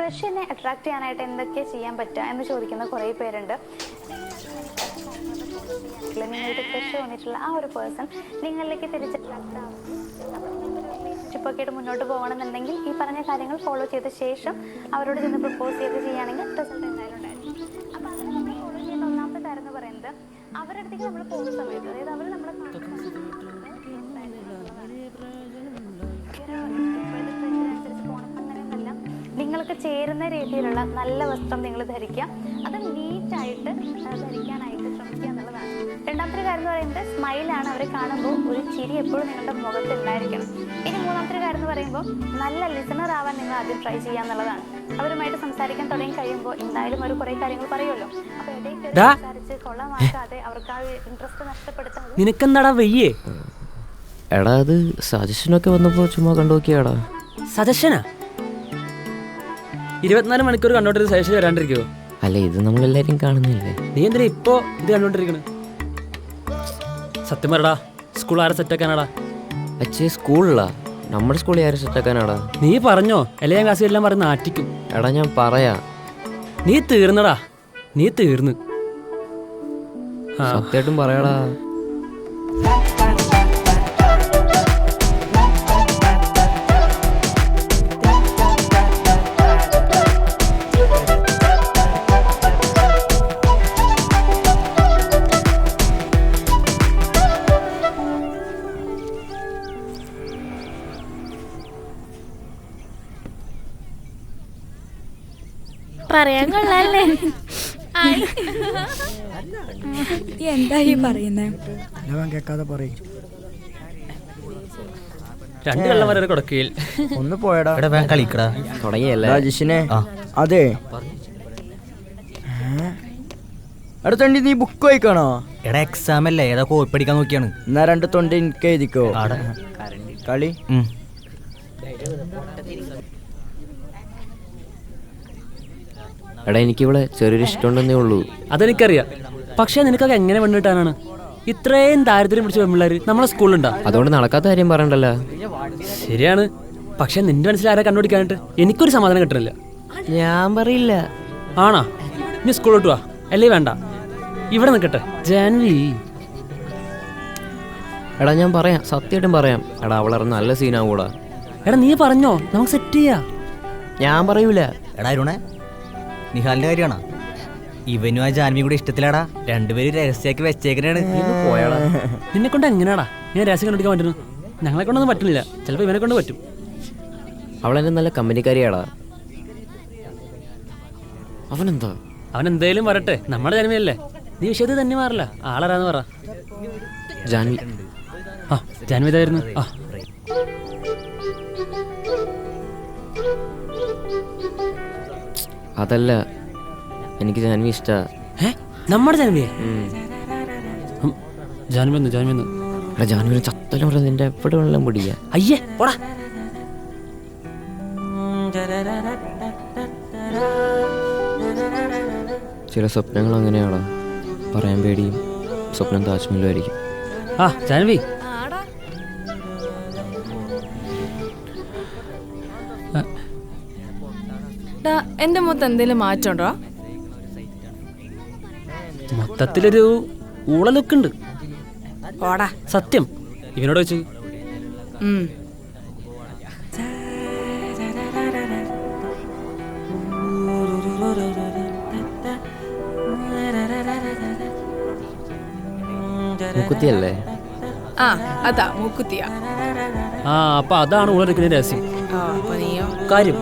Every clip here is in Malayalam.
ക്രഷിനെ അട്രാക്ട് ചെയ്യാനായിട്ട് എന്തൊക്കെ ചെയ്യാൻ പറ്റുക എന്ന് ചോദിക്കുന്ന കുറേ പേരുണ്ട്. നിങ്ങൾക്ക് ക്രഷ് തോന്നിയിട്ടുള്ള ആ ഒരു പേഴ്സൺ നിങ്ങളിലേക്ക് തിരിച്ച് അട്രാക്ട് ആവും. റിലേഷൻഷിപ്പൊക്കെ ആയിട്ട് മുന്നോട്ട് പോകണമെന്നുണ്ടെങ്കിൽ ഈ പറഞ്ഞ കാര്യങ്ങൾ ഫോളോ ചെയ്ത ശേഷം അവരോട് ചെന്ന് പ്രപ്പോസ് ചെയ്ത് ചെയ്യുകയാണെങ്കിൽ റിസൾട്ട് എന്തായാലും ഉണ്ടായിരിക്കും. അപ്പോൾ അതിന് നമ്മൾ ഫോളോ ചെയ്യേണ്ട ഒന്നാമത്തെ കാര്യം എന്ന് പറയുന്നത് അവരുടെ അടുത്തേക്ക് നമ്മൾ പോകുന്ന സമയത്ത്, അതായത് അവർ നമ്മളെ നിങ്ങൾക്ക് ചേരുന്ന രീതിയിലുള്ള നല്ല വസ്ത്രം നിങ്ങൾ ധരിക്കുക. അത് നീറ്റായിട്ട് ധരിക്കാനായിട്ട് ശ്രമിക്കുക എന്നുള്ളതാണ്. രണ്ടാമത്തെ കാര്യം എന്ന് പറയുന്നത് സ്മൈലാണ്. അവരെ കാണുമ്പോൾ ഒരു ചിരി എപ്പോഴും നിങ്ങളുടെ മുഖത്ത് ഉണ്ടായിരിക്കണം. ഇനി മൂന്നാമത്തെ കാര്യം എന്ന് പറയുമ്പോൾ നല്ല ലിസണർ ആവാൻ നിങ്ങൾ ആദ്യം ട്രൈ ചെയ്യുക എന്നുള്ളതാണ്. അവരുമായിട്ട് സംസാരിക്കാൻ തുടങ്ങി കഴിയുമ്പോൾ എന്തായാലും അവർ കുറേ കാര്യങ്ങൾ പറയുമല്ലോ. അപ്പോൾ ഇടയ്ക്ക് സംസാരിച്ച് കൊള്ളമാക്കാതെ അവർക്ക് ആ ഇൻട്രസ്റ്റ് നഷ്ടപ്പെടുത്താതെ. നിനക്കെന്താടാ വയ്യേ? എടാ അത് സജഷനൊക്കെ വന്നപ്പോൾ ചുമ്മാ കണ്ടു നോക്കിയാടാ. സജഷനാ? 24 മണിക്കൂർ കണ്ടോണ്ടിരുന്ന സജഷൻ വരാണ്ടിരിക്കുവോ? അല്ല, ഇത് നമ്മളെല്ലാരും കാണുന്നില്ലേ. നീ എന്തിനാ ഇപ്പോ ഇത് കണ്ടോണ്ടിരിക്കണ്? സത്യം പറടാ, സ്കൂൾ ആരെ സെറ്റാക്കാനാടാ? അച്ഛേ സ്കൂളിലാ? നമ്മുടെ സ്കൂളിൽ ആരെ സെറ്റാക്കാനാടാ? നീ പറഞ്ഞോ, എല്ലാ ക്ലാസ്സിൽ എല്ലാം പറഞ്ഞ് നാറ്റിക്കും. എടാ ഞാൻ പറയാ. നീ തീർന്നടാ, നീ തീർന്ന്. സത്യമായിട്ടും പറയാടാ. പറയാൻ കൊള്ളാല്ലേ? എന്താ ഈ പറയുന്നേ? രണ്ട് കള്ളന്മാരെ കൊടുക്കയിൽ ഒന്ന് പോയടാ. കളിക്കടാ തുടങ്ങിയല്ലേ രാജേഷിനെ? അതെ. അടുത്തണ്ടി നീ ബുക്ക് വായിക്കണോ? എടാ എക്സാം അല്ലേ, ഏതാ കോപ്പി പഠിക്കാൻ നോക്കിയാണ്. എന്നാ 2 തൊണ്ടി എനിക്ക് എഴുതിക്കോ. കളി എടാ എനിക്കിവിടെ ചെറിയൊരു ഇഷ്ടമുണ്ടെന്നേ ഉള്ളൂ. അതെനിക്കറിയാം. പക്ഷെ നിനക്കൊക്കെ എങ്ങനെ പെണ്ണിട്ടാനാണ്? ഇത്രയും ദാരിദ്ര്യം പിടിച്ച പെമ്പിള്ളേര് നമ്മളെ സ്കൂളിലുണ്ടാ? അതുകൊണ്ട് നടക്കാത്ത കാര്യം പറയണ്ടല്ലോ. ശരിയാണ്. പക്ഷെ നിന്റെ മനസ്സിൽ ആരെ കണ്ടുപിടിക്കാനായിട്ട് എനിക്കൊരു സമാധാനം കിട്ടണില്ല. ഞാൻ പറയില്ല. ആണാ? നീ സ്കൂളിലോട്ട് വാ. അല്ലേ വേണ്ട, ഇവിടെ നിൽക്കട്ടെ. ജാൻവി എടാ ഞാൻ പറയാം, സത്യമായിട്ടും പറയാം. എടാ അവളെ നല്ല സീനാവൂടാ. എടാ നീ പറഞ്ഞോ, നമുക്ക് സെറ്റ് ചെയ്യാ. ഞാൻ പറയൂല. എടാ അരുണേ, നിഹാലിന്റെ കാര്യമാണോ? ഇവനും ആ ജാൻവിയും കൂടെ ഇഷ്ടത്തിലാടാ. രണ്ടുപേരും രഹസ്യമാക്കി വെച്ചേക്കനാണ്. പോയാടാ. നിന്നെ കൊണ്ട് എങ്ങനെയാടാ ഞാൻ രഹസ്യം കണ്ടുപിടിക്കാൻ പറ്റുന്നു? ഞങ്ങളെ കൊണ്ടൊന്നും പറ്റുന്നില്ല. ചിലപ്പോൾ ഇവനെ കൊണ്ട് പറ്റും. അവളെന്നെ നല്ല കമ്പനിക്കാരിയാടാ. അവനെന്താ? അവൻ എന്തായാലും വരട്ടെ, നമ്മുടെ ജന്മയല്ലേ. നീ വിഷയത്തിൽ തന്നെ മാറില്ല. ആളാരാന്ന് പറ. ജാൻവി. ആ ജാൻവി ഇതായിരുന്നു. ആ അതല്ല, എനിക്ക് ജാൻവി ഇഷ്ടാ. നമ്മുടെ ജാൻവിയെ? ജാൻവി ജാൻവി ജാൻവിനെ ചത്തലും പറഞ്ഞ നിന്റെ എപ്പോഴും വെള്ളം പൊടിയാ. അയ്യേ പോടാ. ചില സ്വപ്നങ്ങൾ അങ്ങനെയാടാ, പറയാൻ പേടിയും. സ്വപ്നം താജ്മഹലും ആയിരിക്കും. ആ ജാൻവി, എന്റെ മുഖത്ത് എന്തെങ്കിലും മാറ്റമുണ്ടോ? മൊത്തത്തിലൊരു ഊള ലുക്കുണ്ട്. ഓടാ. സത്യം, ഇവനോട് വെച്ച്. മുക്കുത്തിയല്ലേ? ആ അതാ മൂക്കുത്തിയാ. ആ അപ്പൊ അതാണ് ഊള ലുക്കിന്റെ രഹസ്യം. കാര്യം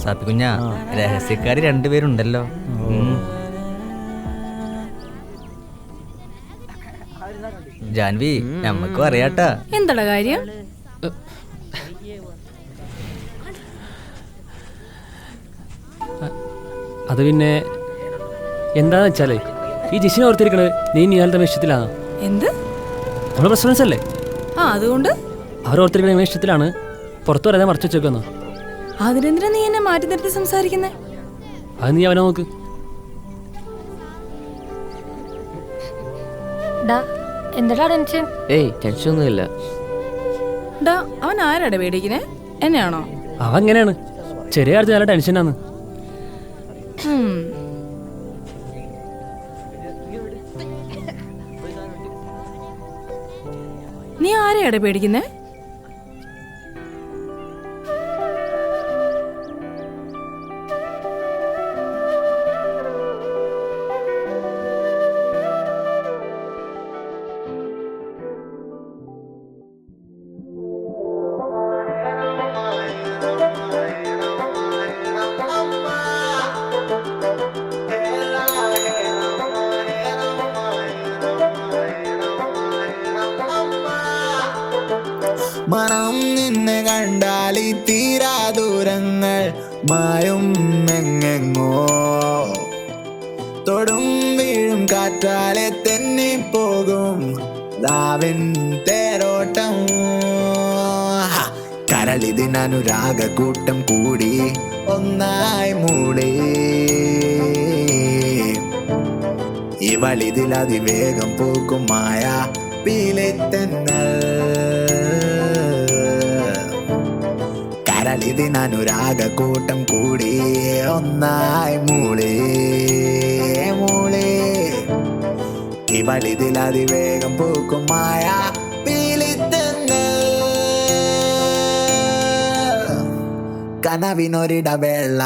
സാപ്പി കുഞ്ഞാ, രഹസ്യക്കാര് രണ്ടുപേരുണ്ടല്ലോ. ജാൻവി, നമ്മക്കും അറിയാട്ടാ. എന്താ കാര്യം? അത് പിന്നെ എന്താന്ന് വെച്ചാലേ, ഈ ജിഷിനെ ഓർത്തിരിക്കണത് നീ നിഹാൽ തമ്മിൽ ഇഷ്ടത്തിലാണ്. എന്ത്? നമ്മളെ പ്രസിഡൻസ് അല്ലേ? ആ അതുകൊണ്ട് അവർ ഓർത്തിരിക്കണ നിങ്ങളെ ഇഷ്ടത്തിലാണ്. പുറത്തു വരാതെ മറച്ചു വെച്ചേക്കുന്നു. അതിനെന്തിനാ നീ എന്നെ മാറ്റി നിർത്തി സംസാരിക്കുന്നേ? അത് നീ അവനെ നോക്ക്. എന്താ ടെൻഷൻ? ഏയ് ടെൻഷൻ ഒന്നുമില്ല. അവൻ ആരാടെ പേടിക്കുന്നേ? എന്നെയാണോ? അവ എങ്ങനെയാണ്? ചെറിയ കാര്യത്തിൽ നല്ല ടെൻഷനാണ്. ആരെയാടെ പേടിക്കുന്നേ? മനം നിന്നെ കണ്ടാലി തീരാ ദൂരങ്ങൾ മായും എങ്ങെങ്ങോ തൊടും വീഴും കാറ്റാലെ തെന്നിപ്പോകും ദാവിൻ തേരോട്ടം കരളിതിനനുരാഗ കൂട്ടം കൂടി ഒന്നായി മൂടി ഇവളിതിലതിവേഗം പൂക്കും മായ പീലിത്തെന്നൽ കരളിതിനനുരാഗ കൂട്ടം കൂടി ഒന്നായി മൂളി മൂളി ഇവളിതിലതിവേഗം പൂക്കും മായ പീലിത്തെന്നൽ കനവിനൊരിടവേള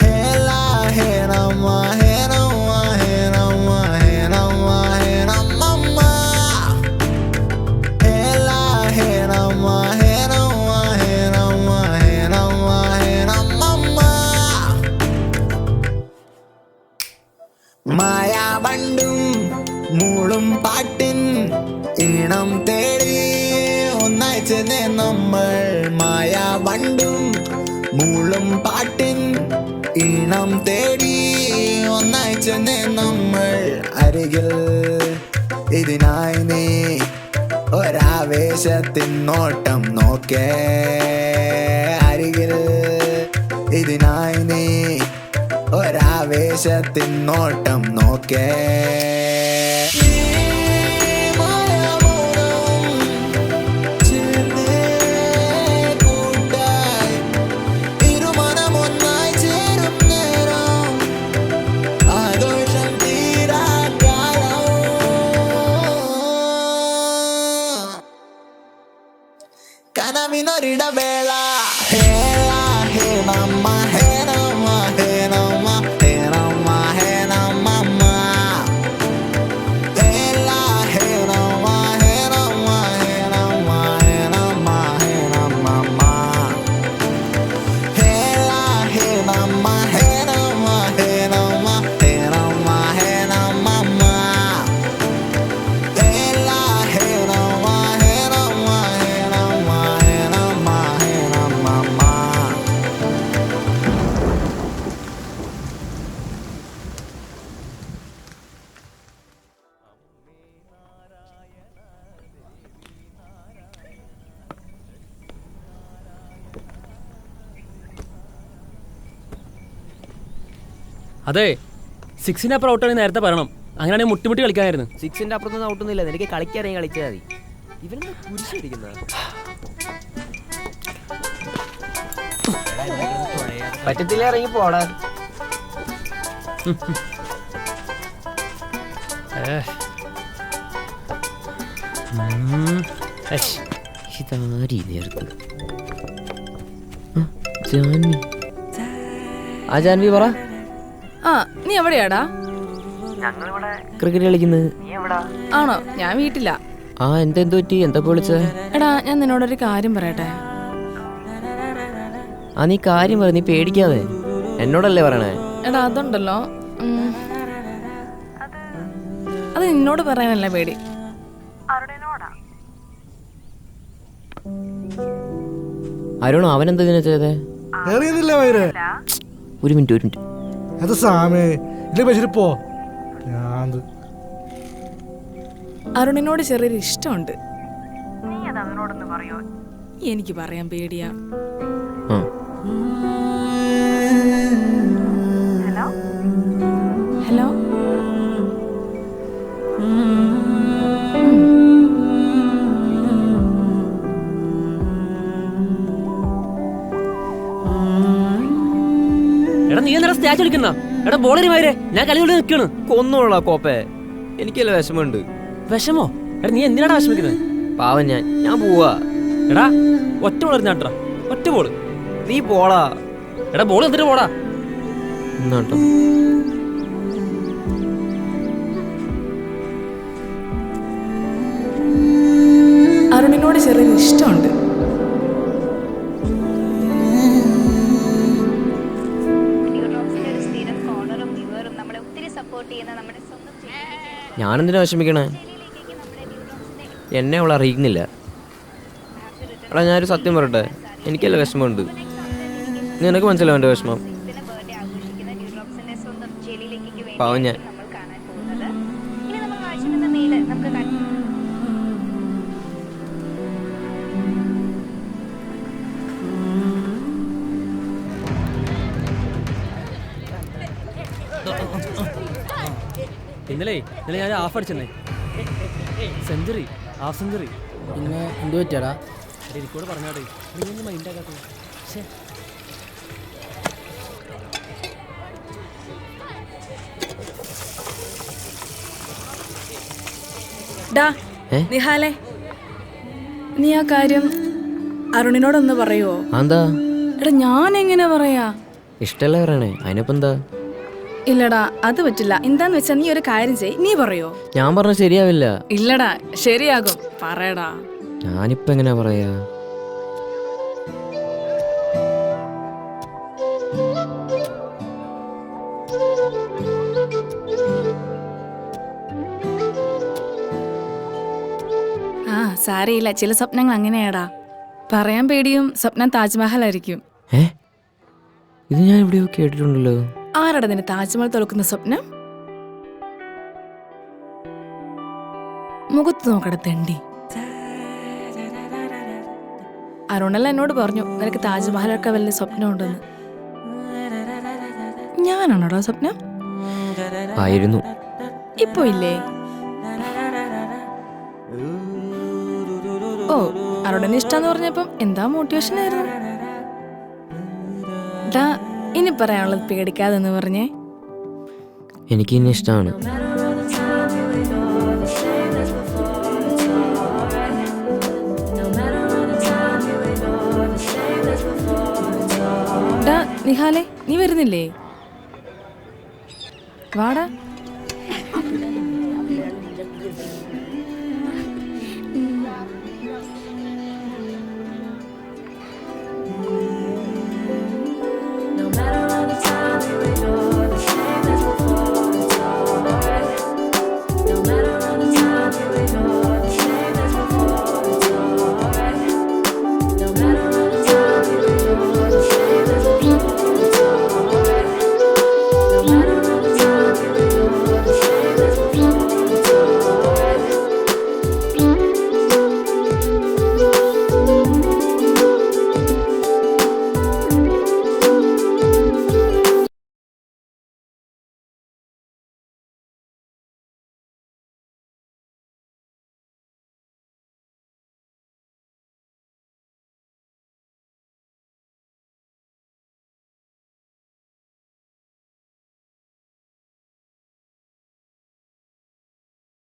ഹേള ഹേണമ്മ ഹേണമ്മ ഹേണമ്മ ഹേണമ്മ ഹേണമ്മ ഹേള ഹേണമ്മ ഹേണമ്മ ഹേണമ്മ ഹേണമ്മ ഹേണമ്മ മായാവണ്ടും മൂളും പാട്ടിൻ ഈണം തേടി ഒന്നായി ചെന്നേ നമ്മൾ മായാവണ്ടും മൂളും പാട്ടിൻ ഈണം തേടി ഒന്നായി ചെന്നേ നമ്മൾ അരികിൽ ഇതിനായി നീ ഒരാവേശത്തിൻ നോട്ടം നോക്കേ അരികിൽ ഇതിനായി നീ ഒരാവേശത്തിൻ നോട്ടം നോക്കേ കനവിനൊരിടവേള ഹേള ഹേണമ്മ ഹേണമ്മ ഹേണമ്മ ഹേണമ്മ ഹേണമ്മ ഹേള ഹേണമ്മ ഹേണമ്മ ഹേണമ്മ ഹേണമ്മ ഹേണമ്മ ഹേള ഹേണമ്മ ഹേണമ്മ ഹേണമ്മ ഹേണമ്മ ഹേണമ്മ ഹേള ഹേണമ്മ ഹേണമ്മ അതെ 6ന്റെ അപ്പുറം ഔട്ടാണെങ്കിൽ നേരത്തെ പറയണം. അങ്ങനെയാണെങ്കിൽ മുട്ടിമുട്ടി കളിക്കാനായിരുന്നു. 6ന്റെ അപ്പുറത്തൊന്നും ഔട്ടൊന്നുമില്ല. എനിക്ക് കളിക്കാറിയാൻ കളിച്ചാൽ മതി. ഇവരെന്താ കുരിശടിക്കുന്ന പറ്റത്തില്ല, ഇറങ്ങി പോടാ. ഇതാരീ നേരത്ത് ജാൻവി. ആ ജാൻവി പറ. ആ, നീ എവിടെയാടാ? ക്രിക്കറ്റ് കളിക്കുന്നത്. ആണോ? ഞാൻ വീട്ടില. ആ എന്തെന്തു പറ്റി? എന്താ വിളിച്ചേ? എടാ, ഞാൻ നിന്നോടൊരു കാര്യം പറയട്ടെ. ആ നീ കാര്യം പറ, നീ പേടിക്കാതെ. എന്നോടല്ലേ പറയണേ? എടാ, അതുണ്ടല്ലോ, അത് നിന്നോട് പറയാനല്ല പേടി. ആരോണോ? അവനെന്താ ഇതിനെ ചെയ്തേ? ഒരു മിനിറ്റ്. അത് സാമേ പോ. അരുണിനോട് ചെറിയൊരു ഇഷ്ടമുണ്ട്. എനിക്ക് പറയാൻ പേടിയാ. ഹലോ, എടാ നീ എന്താ സ്റ്റാച്ച് കളിക്കുന്ന? എടാ ബോളരുമാരെ, ഞാൻ കളി കൊണ്ട് നിൽക്കണ്. കൊന്നോളാ കോപ്പേ, എനിക്കല്ല വിഷമമുണ്ട്. വിഷമോ? എടാ നീ എന്തിനാടാ വിഷമിക്കുന്നത്? പാവം ഞാൻ പോവാ. എടാ ഒറ്റ ബോൾ എറിഞ്ഞാട്ടാ, ഒറ്റ ബോള്. നീ പോടാ. എടാ ബോൾ എന്നിട്ട് പോടാ. എന്നാട്ടോ അരുണിനോട് ചെറിയൊരു ഇഷ്ടമുണ്ട്. ഡ്യൂഡ്രോപ്സിന്റെ ഒരു സ്ഥിരം കോർണറും വ്യൂവറും നമ്മളെ ഒത്തിരി സപ്പോർട്ട് ചെയ്യുന്ന നമ്മുടെ സ്വന്തം ഞാനെന്തിനാ വിഷമിക്കണേ? എന്നെ അവൾ അറിയിക്കുന്നില്ല. എടാ ഞാനൊരു സത്യം പറയട്ടെ, എനിക്കല്ല വിഷമമുണ്ട്. നിനക്ക് മനസ്സിലാവും എൻ്റെ വിഷമം. ബർത്ത്ഡേ ആഘോഷിക്കുന്ന ഡ്യൂഡ്രോപ്സിന്റെ സ്വന്തം ജെലിയിലേക്ക് പാവം ഞാൻ. നമ്മൾ കാണാൻ പോകുന്നത്. ഇനി നമ്മൾ കാഴ്ചവെക്കുന്ന മെയില് നമുക്ക് ഇന്നലെ ഞാൻ ഹാഫ് അടിച്ചെന്നേ, സെഞ്ചുറി, ഹാഫ് സെഞ്ചുറി. പിന്നെ എന്ത് പറ്റിയാടാ? എനിക്കൂടെ പറഞ്ഞാടേ, നീ മൈൻഡാക്കാത്ത. ഡാ ഏ? നിഹാലെ, നീ ആ കാര്യം അരുണിനോടൊന്ന് പറയുവോ? എന്താ? എടാ ഞാൻ എങ്ങനെ പറയാ? ഇഷ്ടമല്ല പറയണേ, അതിനിപ്പോൾ എന്താ? ഇല്ലടാ അത് പറ്റില്ല. എന്താന്ന് വെച്ചാ നീ ഒരു കാര്യം ചെയ്, നീ പറയോ? ഞാൻ പറഞ്ഞ ശരിയാവില്ല. ഇല്ലടാ ശരിയാകും, പറയടാ. ഞാനിപ്പോൾ എങ്ങനെയാ പറയാ? ആ സാരയില്ല, ചില സ്വപ്നങ്ങൾ അങ്ങനെയാടാ. പറയാൻ പേടിയും സ്വപ്നം താജ്മഹൽ ആയിരിക്കും. ഇത് ഞാൻ എവിടെയോ കേട്ടിട്ടുണ്ടല്ലോ. ആരടാ നിന്നെ താജ്മഹൽ തുറക്കുന്ന സ്വപ്നം? മുഖത്ത് നോക്കട തെണ്ടി. അരുണല്ല എന്നോട് പറഞ്ഞു നിനക്ക് താജ്മഹലൊക്കെ വലിയ സ്വപ്നം ഉണ്ടെന്ന്. ഞാനാണോടാ സ്വപ്നം? ആയിരുന്നു. ഇപ്പൊ ഇല്ലേ? ഓ അരുണിന് ഇഷ്ടാന്ന് പറഞ്ഞപ്പം എന്താ മോട്ടിവേഷൻ ആയിരുന്നു? ഡാ ഇനി പറയാനുള്ളത് പേടിക്കാതെന്ന് പറഞ്ഞേ. എനിക്ക് ഇന്നെ ഇഷ്ടമാണ്. ഡാ നിഹാലെ, നീ വരുന്നില്ലേ? വാടാ.